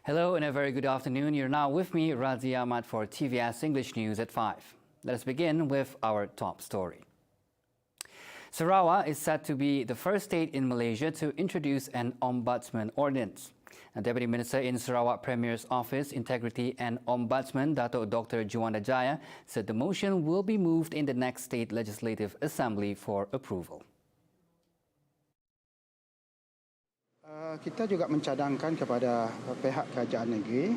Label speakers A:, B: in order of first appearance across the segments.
A: Hello and a very good afternoon. You're now with me, Razi Ahmad, for TVS English News at 5. Let us begin with our top story. Sarawak is said to be the first state in Malaysia to introduce an Ombudsman ordinance. Deputy Minister in Sarawak Premier's Office, Integrity and Ombudsman, Dato' Dr. Juanda Jaya, said the motion will be moved in the next State Legislative Assembly for approval.
B: Kita juga mencadangkan kepada pihak kerajaan negeri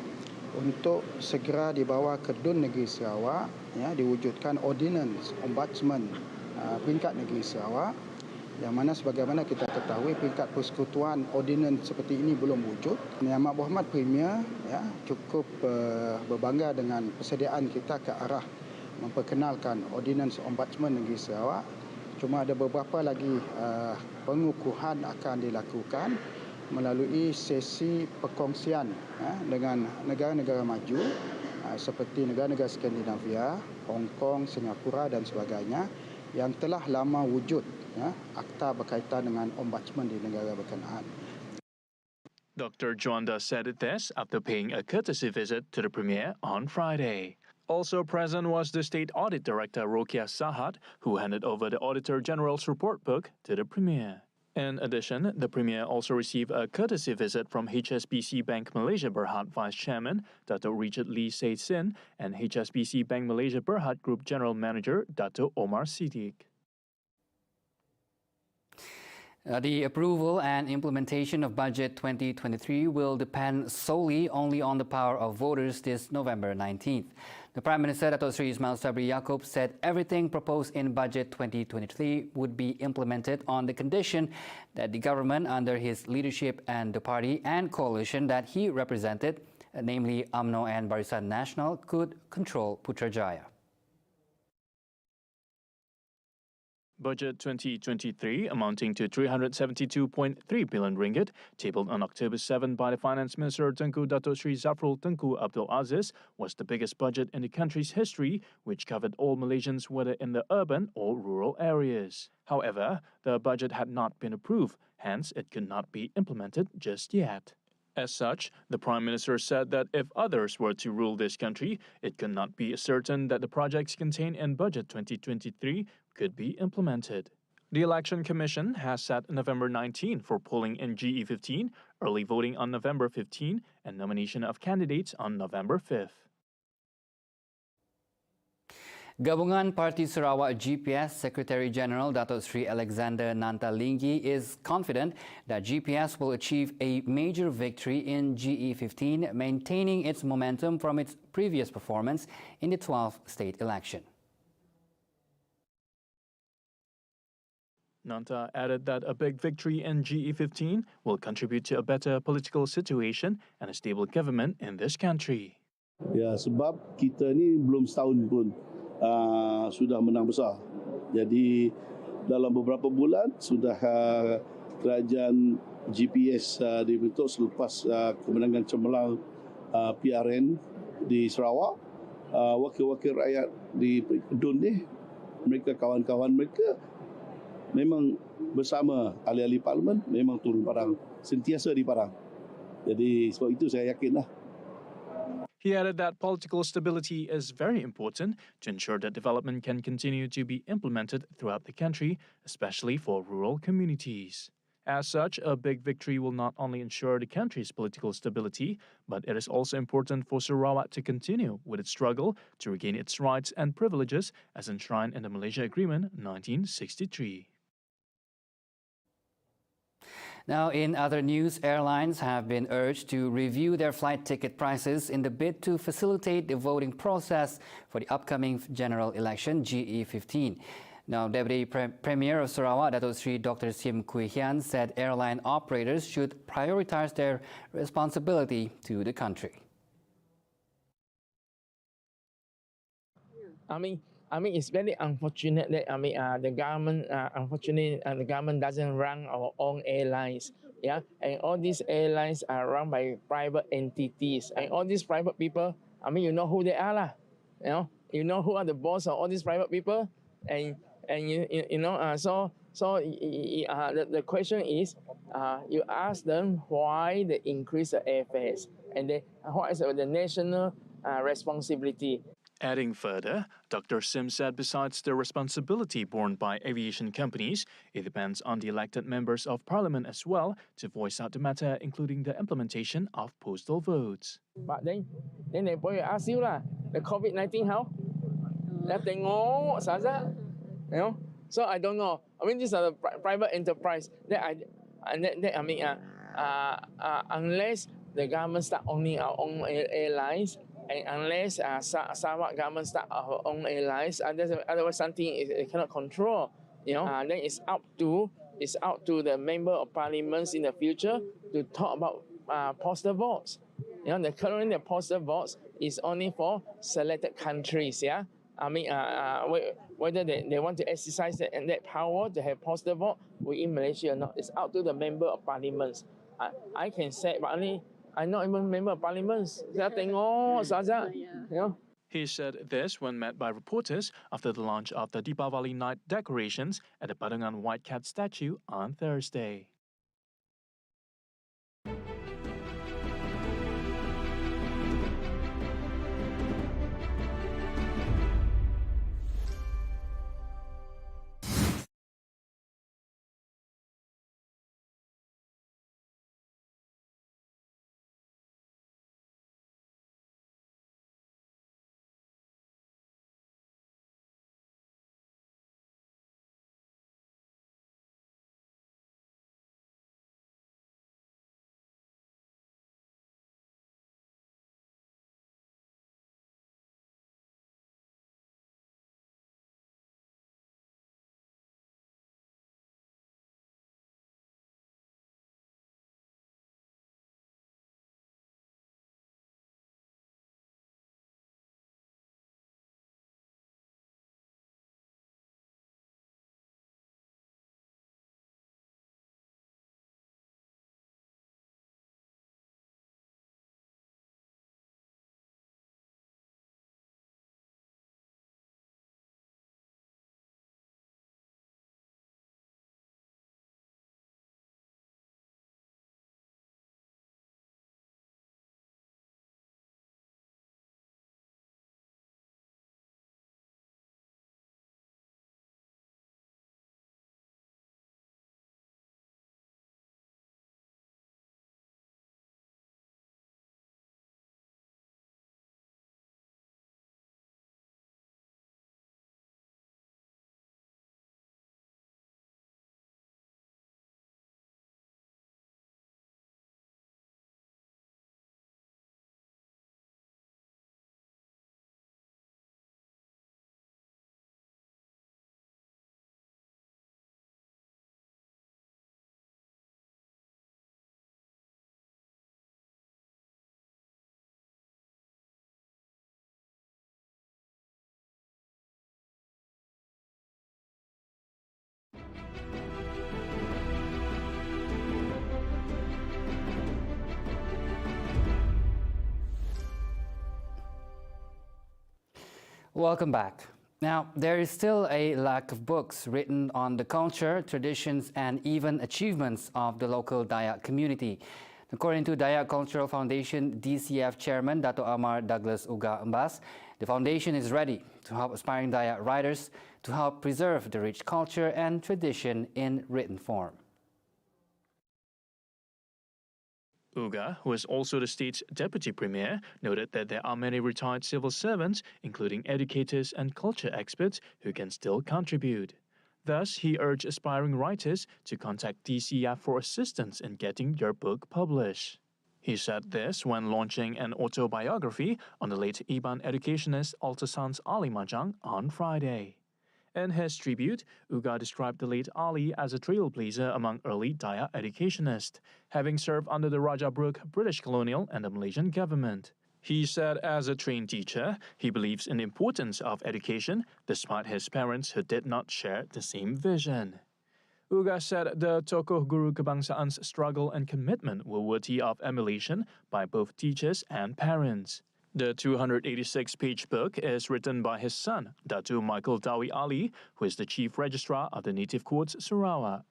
B: untuk segera dibawa ke DUN Negeri Sarawak, ya, diwujudkan ordinance Ombudsman peringkat negeri Sarawak, yang mana sebagaimana kita ketahui peringkat persekutuan ordinance seperti ini belum wujud. Yang Amat Berhormat Premier, ya, cukup berbangga dengan persediaan kita ke arah memperkenalkan ordinance Ombudsman negeri Sarawak. Cuma ada beberapa lagi pengukuhan akan dilakukan melalui sesi perkongsian dengan negara-negara maju seperti negara-negara Skandinavia, Hong Kong, Singapura dan sebagainya yang telah lama wujud akta berkaitan dengan ombudsman di negara berkenaan.
C: Dr. Juanda said this after paying a courtesy visit to the Premier on Friday. Also present was the State Audit Director Rokia Sahat, who handed over the Auditor General's report book to the Premier. In addition, the Premier also received a courtesy visit from HSBC Bank Malaysia Berhad Vice Chairman Dato' Richard Lee Say Sin and HSBC Bank Malaysia Berhad Group General Manager Dato' Omar Siddiq.
A: The approval and implementation of Budget 2023 will depend solely only on the power of voters this November 19th. The Prime Minister, Dato' Sri Ismail Sabri Yaakob, said everything proposed in Budget 2023 would be implemented on the condition that the government under his leadership and the party and coalition that he represented, namely UMNO and Barisan Nasional, could control Putrajaya.
C: Budget 2023, amounting to 372.3 billion ringgit, tabled on October 7 by the Finance Minister Tengku Dato' Sri Zafrul Tengku Abdul Aziz, was the biggest budget in the country's history, which covered all Malaysians whether in the urban or rural areas. However, the budget had not been approved, hence it could not be implemented just yet. As such, the Prime Minister said that if others were to rule this country, it could not be certain that the projects contained in Budget 2023 could be implemented. The Election Commission has set November 19 for polling in GE15, early voting on November 15, and nomination of candidates on November 5th.
A: Gabungan Parti Sarawak GPS Secretary General Dato' Sri Alexander Nanta Linggi is confident that GPS will achieve a major victory in GE15, maintaining its momentum from its previous performance in the 12th state election.
C: Nanta added that a big victory in GE15 will contribute to a better political situation and a stable government in this country.
D: Ya, sebab kita ni belum setahun pun sudah menang besar. Jadi dalam beberapa bulan sudah kerajaan GPS dibentuk selepas kemenangan cemerlang PRN di Sarawak. Wakil-wakil rakyat di DUN ni, mereka kawan-kawan mereka memang bersama ahli-ahli parlimen memang turun padang, sentiasa di padang. Jadi sebab itu saya yakinlah.
C: He added that political stability is very important to ensure that development can continue to be implemented throughout the country, especially for rural communities. As such, a big victory will not only ensure the country's political stability, but it is also important for Sarawak to continue with its struggle to regain its rights and privileges as enshrined in the Malaysia Agreement 1963.
A: Now, in other news, airlines have been urged to review their flight ticket prices in the bid to facilitate the voting process for the upcoming general election, GE15. Now, Deputy Premier of Sarawak, Dato' Sri Dr. Sim Kui Hian, said airline operators should prioritize their responsibility to the country.
E: I mean, it's very unfortunate that the government, unfortunately, the government doesn't run our own airlines. Yeah, and all these airlines are run by private entities, and all these private people. I mean, you know who they are, lah. You know who are the boss of all these private people. and you know the question is you ask them why they increase the airfares and then what is the national responsibility.
C: Adding further, Dr. Sim said besides the responsibility borne by aviation companies, it depends on the elected members of parliament as well to voice out the matter, including the implementation of postal votes.
E: But then they probably ask you lah, the COVID-19 how? Dah tengok saja, you know. So I don't know. I mean, these are the private enterprise unless the government start owning our own airlines, and unless Sarawak government start our own airlines, otherwise something it cannot control. You know, then it's up to the member of parliaments in the future to talk about postal votes. You know, the current postal votes is only for selected countries. Yeah, I mean, whether they want to exercise that power to have postal vote within Malaysia or not, it's up to the member of parliaments. I can say, but I'm not even member of parliaments. Saya tengok saja, you know.
C: He said this when met by reporters after the launch of the Deepavali night decorations at the Badangan White Cat statue on Thursday.
A: Welcome back. Now, there is still a lack of books written on the culture, traditions, and even achievements of the local Dayak community. According to Dayak Cultural Foundation DCF Chairman Dato' Amar Douglas Uga Mbas, the foundation is ready to help aspiring Dayak writers to help preserve the rich culture and tradition in written form.
C: Uga, who is also the state's deputy premier, noted that there are many retired civil servants, including educators and culture experts, who can still contribute. Thus, he urged aspiring writers to contact DCF for assistance in getting their book published. He said this when launching an autobiography on the late Iban educationist Altasans Ali Majang on Friday. In his tribute, Uga described the late Ali as a trailblazer among early Dayak educationists, having served under the Raja Brooke British colonial and the Malaysian government. He said as a trained teacher, he believes in the importance of education, despite his parents who did not share the same vision. Uga said the tokoh guru kebangsaan's struggle and commitment were worthy of emulation by both teachers and parents. The 286-page book is written by his son, Datu Michael Dawi Ali, who is the Chief Registrar of the Native Courts, Sarawak.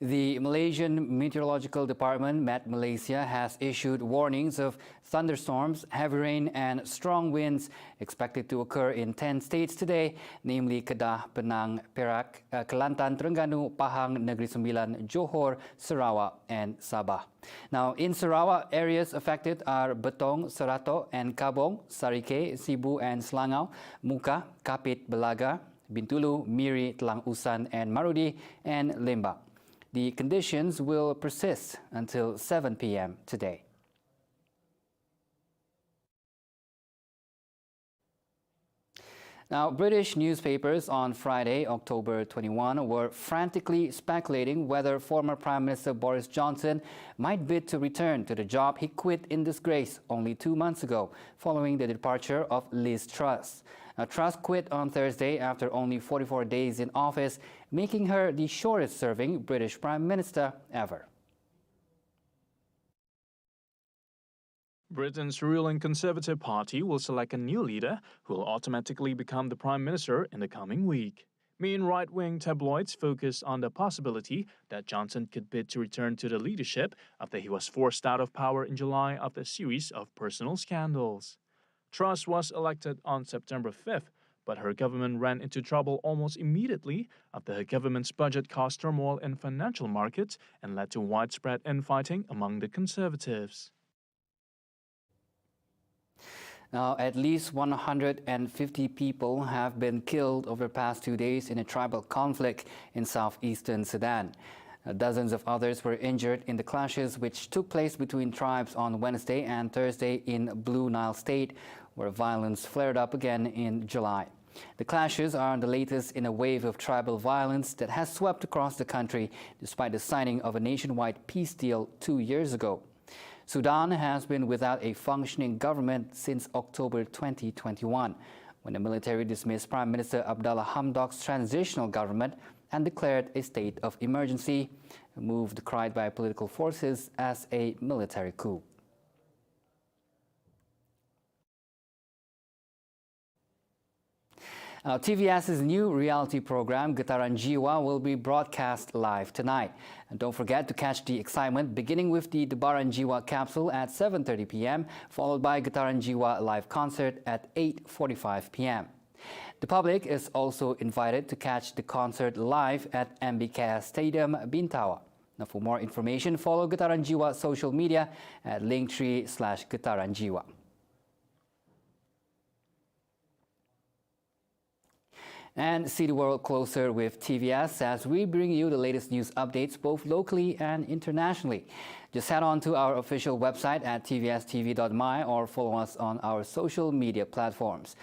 A: The Malaysian Meteorological Department, Met Malaysia, has issued warnings of thunderstorms, heavy rain and strong winds expected to occur in 10 states today, namely Kedah, Penang, Perak, Kelantan, Terengganu, Pahang, Negeri Sembilan, Johor, Sarawak and Sabah. Now, in Sarawak, areas affected are Betong, Seratok and Kabong, Sarike, Sibu and Selangau, Muka, Kapit, Belaga, Bintulu, Miri, Telang Usan and Marudi and Lembah. The conditions will persist until 7 p.m. today. Now, British newspapers on Friday, October 21, were frantically speculating whether former Prime Minister Boris Johnson might bid to return to the job he quit in disgrace only 2 months ago, following the departure of Liz Truss. Now, Truss quit on Thursday after only 44 days in office, making her the shortest-serving British Prime Minister ever.
C: Britain's ruling Conservative Party will select a new leader who will automatically become the Prime Minister in the coming week. Main right-wing tabloids focus on the possibility that Johnson could bid to return to the leadership after he was forced out of power in July after a series of personal scandals. Truss was elected on September 5th, but her government ran into trouble almost immediately after her government's budget caused turmoil in financial markets and led to widespread infighting among the Conservatives.
A: Now, at least 150 people have been killed over the past 2 days in a tribal conflict in southeastern Sudan. Dozens of others were injured in the clashes which took place between tribes on Wednesday and Thursday in Blue Nile State, where violence flared up again in July. The clashes are the latest in a wave of tribal violence that has swept across the country despite the signing of a nationwide peace deal 2 years ago. Sudan has been without a functioning government since October 2021, when the military dismissed Prime Minister Abdallah Hamdok's transitional government and declared a state of emergency, a move decried by political forces as a military coup. Now, TVS's new reality program, Getaran Jiwa, will be broadcast live tonight. And don't forget to catch the excitement, beginning with the Debaran Jiwa capsule at 7:30 p.m., followed by Getaran Jiwa live concert at 8:45 p.m. The public is also invited to catch the concert live at MBK Stadium, Bintawa. Now, for more information, follow Getaran Jiwa social media at linktree/Getaran Jiwa. And see the world closer with TVS as we bring you the latest news updates both locally and internationally. Just head on to our official website at tvstv.my or follow us on our social media platforms.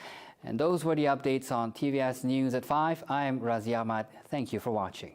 A: And those were the updates on TVS News at 5. I am Razi Ahmad. Thank you for watching.